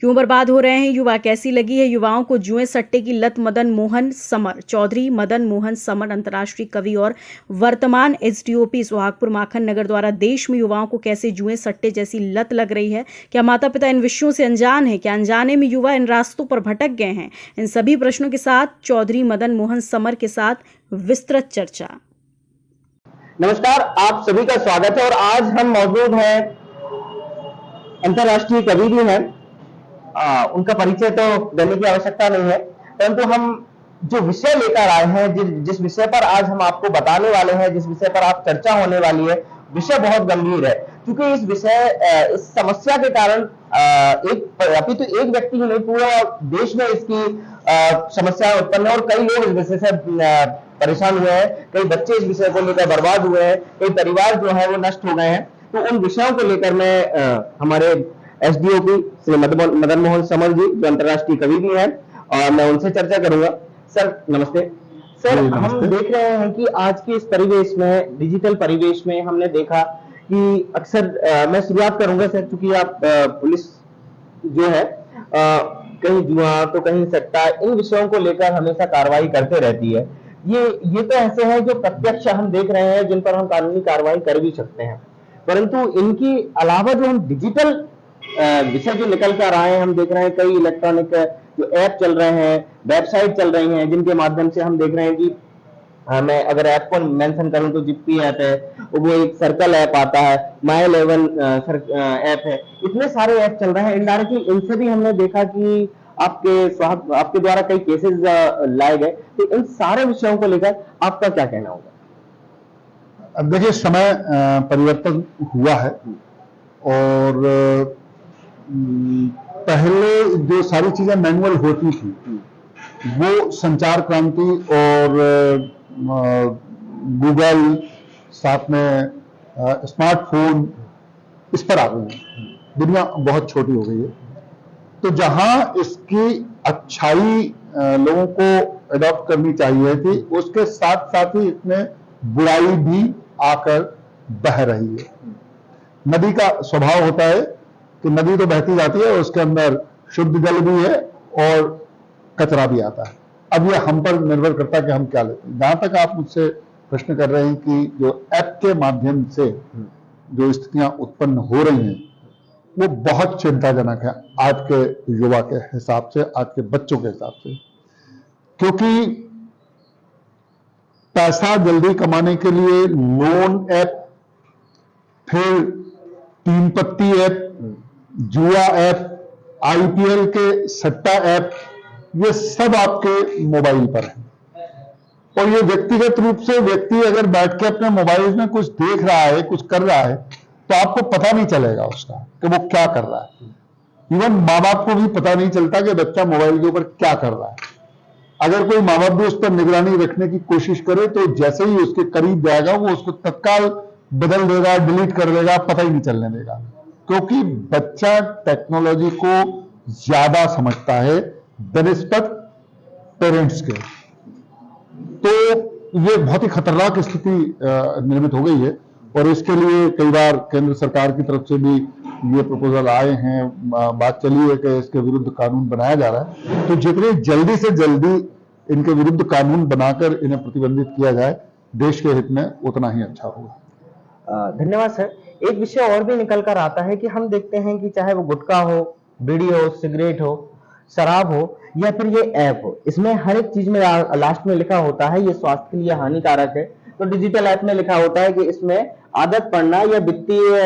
क्यों बर्बाद हो रहे हैं युवा, कैसी लगी है युवाओं को जुए सट्टे की लत। मदन मोहन समर, चौधरी मदन मोहन समर अंतर्राष्ट्रीय कवि और वर्तमान एसडीओपी सोहागपुर माखन नगर द्वारा देश में युवाओं को कैसे जुए सट्टे जैसी लत लग रही है। क्या माता पिता इन विषयों से अनजान है? क्या अनजाने में युवा इन रास्तों पर भटक गए हैं? इन सभी प्रश्नों के साथ चौधरी मदन मोहन समर के साथ विस्तृत चर्चा। नमस्कार, आप सभी का स्वागत है। और आज हम मौजूद हैं, अंतर्राष्ट्रीय कवि भी हैं। उनका परिचय तो देने की आवश्यकता नहीं है, परंतु हम जो विषय लेकर आए हैं, जिस विषय पर आज हम आपको बताने वाले हैं, जिस विषय पर आप चर्चा होने वाली है, विषय बहुत गंभीर है। क्योंकि इस समस्या के कारण अपितु एक व्यक्ति ही नहीं, पूरा देश में इसकी समस्या उत्पन्न है और कई लोग इस विषय से परेशान हुए हैं। कई बच्चे इस विषय को लेकर बर्बाद हुए हैं, कई परिवार जो है वो नष्ट हो गए हैं। तो उन विषयों को लेकर मैं हमारे एसडीओपी श्री मदन मोहन समर जी, जो अंतर्राष्ट्रीय कवि भी हैं, और मैं उनसे चर्चा करूंगा। सर नमस्ते। सर, हम देख रहे हैं कि आज के इस परिवेश में, डिजिटल परिवेश में, हमने देखा कि अक्सर मैं शुरुआत करूंगा सर, क्योंकि आप पुलिस जो है कहीं जुआ तो कहीं सट्टा, इन विषयों को लेकर हमेशा कार्रवाई करते रहती है। ये तो ऐसे हैं जो प्रत्यक्ष हम देख रहे हैं, जिन पर हम कानूनी कार्रवाई कर भी सकते हैं, परंतु इनकी अलावा जो हम डिजिटल विषय जो निकल कर आए हैं, हम देख रहे हैं कई इलेक्ट्रॉनिक जो ऐप चल रहे हैं, वेबसाइट चल रही हैं, जिनके माध्यम से हम देख रहे हैं कि मैं अगर ऐप को मेंशन करूं तो जिप्पी ऐप है, वो एक सर्कल ऐप आता है, माई 11 ऐप है, इतने सारे ऐप चल रहे हैं। इनडायरेक्टली इनसे भी हमने देखा कि आपके द्वारा कई केसेस लाए गए। तो इन सारे विषयों को लेकर आपका क्या कहना होगा? अब देखिए, समय परिवर्तन हुआ है और पहले जो सारी चीजें मैनुअल होती थी, वो संचार क्रांति और गूगल, साथ में स्मार्टफोन, इस पर आ गई है। दुनिया बहुत छोटी हो गई है। तो जहां इसकी अच्छाई लोगों को अडॉप्ट करनी चाहिए थी, उसके साथ साथ ही इसमें बुराई भी आकर बह रही है। नदी का स्वभाव होता है कि नदी तो बहती जाती है, उसके अंदर शुद्ध जल भी है और कचरा भी आता है। अब यह हम पर निर्भर करता है कि हम क्या लेते हैं। जहां तक आप मुझसे प्रश्न कर रहे हैं कि जो ऐप के माध्यम से जो स्थितियां उत्पन्न हो रही हैं, वो बहुत चिंताजनक है आज के युवा के हिसाब से, आज के बच्चों के हिसाब से। क्योंकि पैसा जल्दी कमाने के लिए लोन ऐप, फिर तीन पत्ती ऐप, जुआ ऐप, आईपीएल के सट्टा ऐप, ये सब आपके मोबाइल पर है। और ये व्यक्तिगत रूप से व्यक्ति अगर बैठ के अपने मोबाइल में कुछ देख रहा है, कुछ कर रहा है, तो आपको पता नहीं चलेगा उसका कि वो क्या कर रहा है। इवन माँ बाप को भी पता नहीं चलता कि बच्चा मोबाइल के ऊपर क्या कर रहा है। अगर कोई माँ बाप भी उस पर निगरानी रखने की कोशिश करे, तो जैसे ही उसके करीब जाएगा, वो उसको तत्काल बदल देगा, डिलीट कर देगा, पता ही नहीं चलने देगा। क्योंकि बच्चा टेक्नोलॉजी को ज्यादा समझता है बनिस्बत पेरेंट्स के। तो ये बहुत ही खतरनाक स्थिति निर्मित हो गई है और इसके लिए कई बार केंद्र सरकार की तरफ से भी ये प्रपोजल आए हैं, बात चली है कि इसके विरुद्ध कानून बनाया जा रहा है। तो जितनी जल्दी से जल्दी इनके विरुद्ध कानून बनाकर इन्हें प्रतिबंधित किया जाए देश के हित में, उतना ही अच्छा होगा। धन्यवाद सर। एक विषय और भी निकल कर आता है कि हम देखते हैं कि चाहे वो गुटखा हो, बीड़ी हो, सिगरेट हो, शराब हो, या फिर ये ऐप हो, इसमें हर एक चीज में लास्ट में लिखा होता है ये स्वास्थ्य के लिए हानिकारक है। तो डिजिटल ऐप में लिखा होता है कि इसमें आदत पड़ना या वित्तीय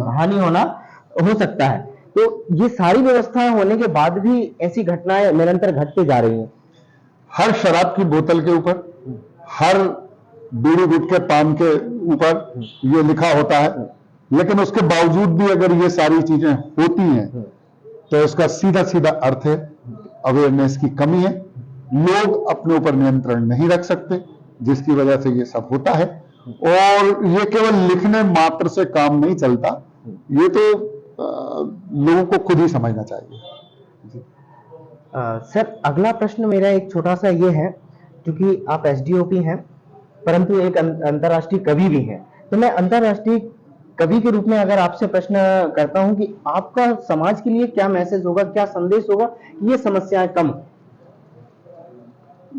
हानि होना हो सकता है। तो ये सारी व्यवस्थाएं होने के बाद भी ऐसी घटनाएं निरंतर घटती जा रही हैं। हर शराब की बोतल के ऊपर, हर बीड़ी गुटखे पान के ऊपर ये लिखा होता है, लेकिन उसके बावजूद भी अगर ये सारी चीजें होती हैं, तो इसका सीधा सीधा अर्थ है अवेयरनेस की कमी है। लोग अपने ऊपर नियंत्रण नहीं रख सकते, जिसकी वजह से ये सब होता है। और ये केवल लिखने मात्र से काम नहीं चलता, ये तो लोगों को खुद ही समझना चाहिए। सर, अगला प्रश्न मेरा एक छोटा सा ये है, क्योंकि आप एसडीओपी हैं परंतु एक अंतर्राष्ट्रीय कवि भी हैं, तो मैं अंतर्राष्ट्रीय कवि के रूप में अगर आपसे प्रश्न करता हूं कि आपका समाज के लिए क्या मैसेज होगा, क्या संदेश होगा कि ये समस्याएं कम हो?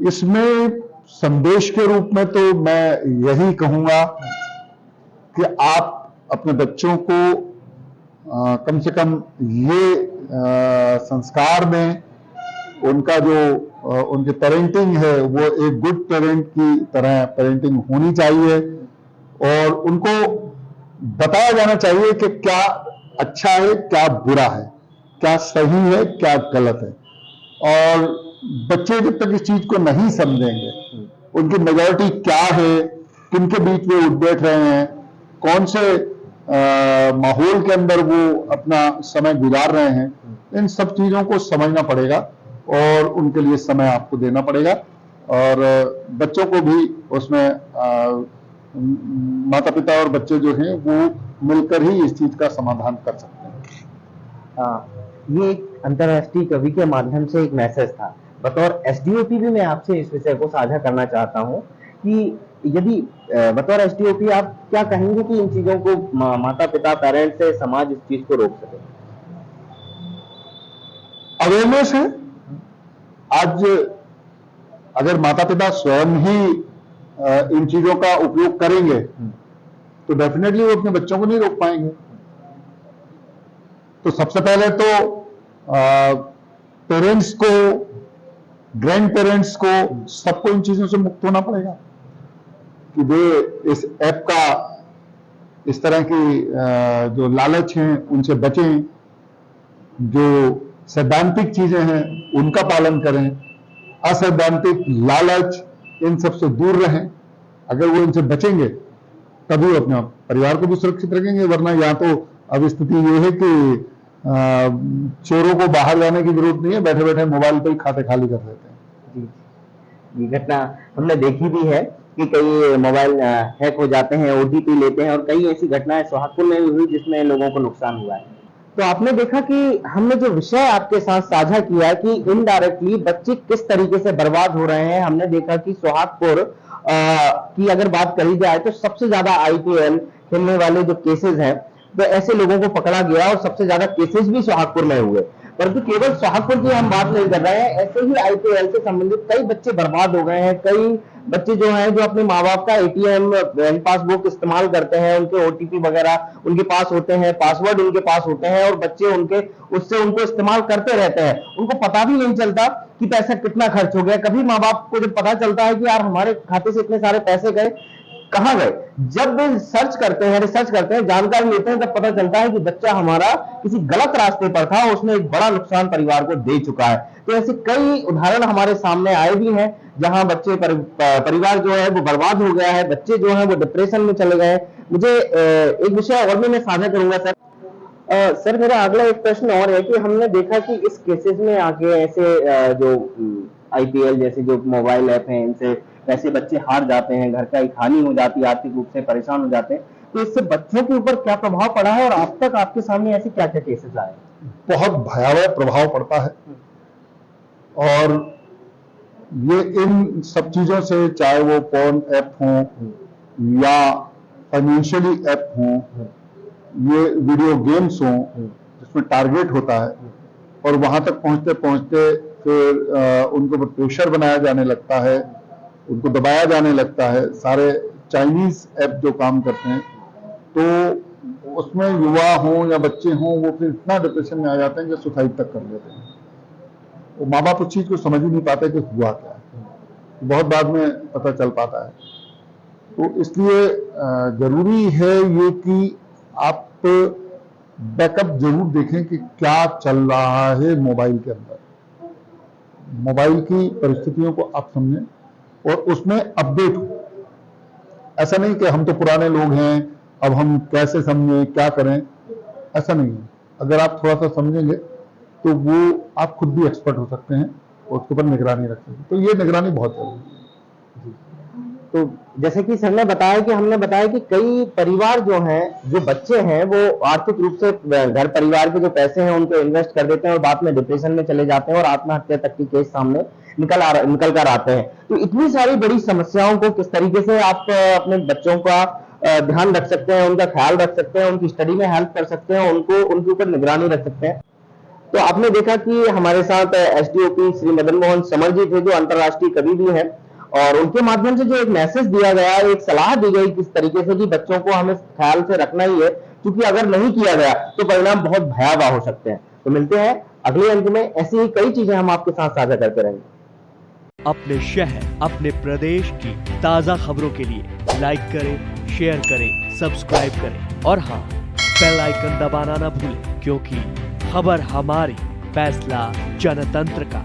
इसमें संदेश के रूप में तो मैं यही कहूंगा कि आप अपने बच्चों को कम से कम ये संस्कार में उनका जो उनकी पेरेंटिंग है वो एक गुड पेरेंट की तरह पेरेंटिंग होनी चाहिए, और उनको बताया जाना चाहिए कि क्या अच्छा है, क्या बुरा है, क्या सही है, क्या गलत है। और बच्चे जब तक इस चीज को नहीं समझेंगे, उनकी मेजॉरिटी क्या है, किनके बीच में उठ बैठ रहे हैं, कौन से माहौल के अंदर वो अपना समय गुजार रहे हैं, इन सब चीजों को समझना पड़ेगा और उनके लिए समय आपको देना पड़ेगा। और बच्चों को भी उसमें माता पिता और बच्चे जो हैं वो मिलकर ही इस चीज का समाधान कर सकते हैं। ये एक अंतर्राष्ट्रीय कवि के माध्यम से एक मैसेज था। बतौर एसडीओपी भी मैं आपसे इस विषय को साझा करना चाहता हूं कि यदि बतौर एसडीओपी आप क्या कहेंगे कि इन चीजों को माता पिता, पेरेंट्स से समाज इस चीज को रोक सके? अवेयरनेस है। आज अगर माता पिता स्वयं ही इन चीजों का उपयोग करेंगे तो डेफिनेटली वो अपने बच्चों को नहीं रोक पाएंगे। तो सबसे पहले तो पेरेंट्स को, ग्रैंड पेरेंट्स को, सबको इन चीजों से मुक्त होना पड़ेगा कि वे इस ऐप का, इस तरह की जो लालच हैं उनसे बचें, जो सैद्धांतिक चीजें हैं उनका पालन करें, असैद्धांतिक, लालच, इन सब से दूर रहें। अगर वो इनसे बचेंगे तभी वो अपने परिवार को भी सुरक्षित रखेंगे, वरना या तो अब स्थिति ये है कि चोरों को बाहर जाने की जरूरत नहीं है, बैठे बैठे मोबाइल पे ही खाते खाली कर देते हैं। जी, ये घटना हमने देखी भी है कि कई मोबाइल हैक हो जाते हैं, ओटीपी लेते हैं, और कई ऐसी घटनाएं सोहागपुर में भी हुई जिसमें लोगों को नुकसान हुआ है। तो आपने देखा कि हमने जो विषय आपके साथ साझा किया कि इनडायरेक्टली बच्चे किस तरीके से बर्बाद हो रहे हैं, हमने देखा कि सोहागपुर की अगर बात करी जाए तो सबसे ज्यादा आईपीएल खेलने वाले जो केसेस हैं तो ऐसे लोगों को पकड़ा गया और सबसे ज्यादा केसेस भी सोहागपुर में हुए। परंतु केवल सोहागपुर की हम बात नहीं कर रहे हैं, ऐसे ही आईपीएल से संबंधित कई बच्चे बर्बाद हो गए हैं। कई बच्चे जो हैं जो अपने माँ बाप का एटीएम, बैंक पासबुक इस्तेमाल करते हैं, उनके ओटीपी वगैरह उनके पास होते हैं, पासवर्ड उनके पास होते हैं, और बच्चे उनके उससे उनको इस्तेमाल करते रहते हैं। उनको पता भी नहीं चलता कि पैसा कितना खर्च हो गया। कभी माँ बाप को जब पता चलता है कि यार हमारे खाते से इतने सारे पैसे गए, कहां गए, जब वे सर्च करते हैं, रिसर्च करते हैं, जानकारी लेते हैं, तब पता चलता है कि बच्चा हमारा किसी गलत रास्ते पर था, उसने एक बड़ा नुकसान परिवार को दे चुका है। तो ऐसे कई उदाहरण हमारे सामने आए भी हैं जहां बच्चे परिवार जो है वो बर्बाद हो गया है, बच्चे जो है वो डिप्रेशन में चले गए। मुझे एक विषय और भी मैं साझा करूंगा सर। सर मेरा अगला एक प्रश्न और है कि हमने देखा कि इस केसेस में आगे ऐसे जो आईपीएल जैसे जो मोबाइल ऐप हैं, इनसे पैसे बच्चे हार जाते हैं, घर का एक हानि हो जाती है, आर्थिक रूप से परेशान हो जाते हैं। तो इससे बच्चों के ऊपर क्या प्रभाव पड़ा है और अब तक आपके सामने ऐसे क्या क्या केसेस आए? बहुत भयावह प्रभाव पड़ता है, और ये इन सब चीजों से, चाहे वो पोर्न ऐप हो या फाइनेंशियली ऐप हो, ये वीडियो गेम्स हो जिसमें टारगेट होता है, और वहां तक पहुंचते पहुंचते फिर उनको प्रेशर बनाया जाने लगता है, उनको दबाया जाने लगता है। सारे चाइनीज ऐप जो काम करते हैं, तो उसमें युवा हों या बच्चे हों, वो फिर इतना डिप्रेशन में आ जाते हैं कि सुसाइड तक कर लेते हैं। वो माँ बाप उस चीज को समझ ही नहीं पाते कि हुआ क्या है, बहुत बाद में पता चल पाता है। तो इसलिए जरूरी है ये कि आप बैकअप जरूर देखें कि क्या चल रहा है मोबाइल के अंदर, मोबाइल की परिस्थितियों को आप समझें और उसमें अपडेट हो। ऐसा नहीं कि हम तो पुराने लोग हैं, अब हम कैसे समझें, क्या करें, ऐसा नहीं है। अगर आप थोड़ा सा समझेंगे तो वो आप खुद भी एक्सपर्ट हो सकते हैं और उसके ऊपर निगरानी रख सकते हैं। तो ये निगरानी बहुत जरूरी है। तो जैसे कि सर ने बताया कि हमने बताया कि कई परिवार जो हैं, जो बच्चे हैं, वो आर्थिक रूप से घर परिवार के जो पैसे हैं उनको इन्वेस्ट कर देते हैं और बाद में डिप्रेशन में चले जाते हैं और आत्महत्या तक की केस सामने निकल कर आते हैं। तो इतनी सारी बड़ी समस्याओं को किस तरीके से आप अपने बच्चों का ध्यान रख सकते हैं, उनका ख्याल रख सकते हैं, उनकी स्टडी में हेल्प कर सकते हैं, उनके ऊपर निगरानी रख सकते हैं। तो आपने देखा कि हमारे साथ एसडीओपी श्री मदन मोहन समर जी थे, जो अंतर्राष्ट्रीय कवि भी हैं, और उनके माध्यम से जो एक मैसेज दिया गया, एक सलाह दी गई किस तरीके से कि बच्चों को हमें ख्याल से रखना ही है, क्योंकि अगर नहीं किया गया तो परिणाम बहुत भयावह हो सकते हैं। तो मिलते हैं अगले अंक में, ऐसी ही कई चीजें हम आपके साथ साझा करते रहेंगे। अपने शहर, अपने प्रदेश की ताजा खबरों के लिए लाइक करें, शेयर करें, सब्सक्राइब करें और हाँ, बेल आइकन दबाना ना भूलें, क्योंकि खबर हमारी, फैसला जनतंत्र का।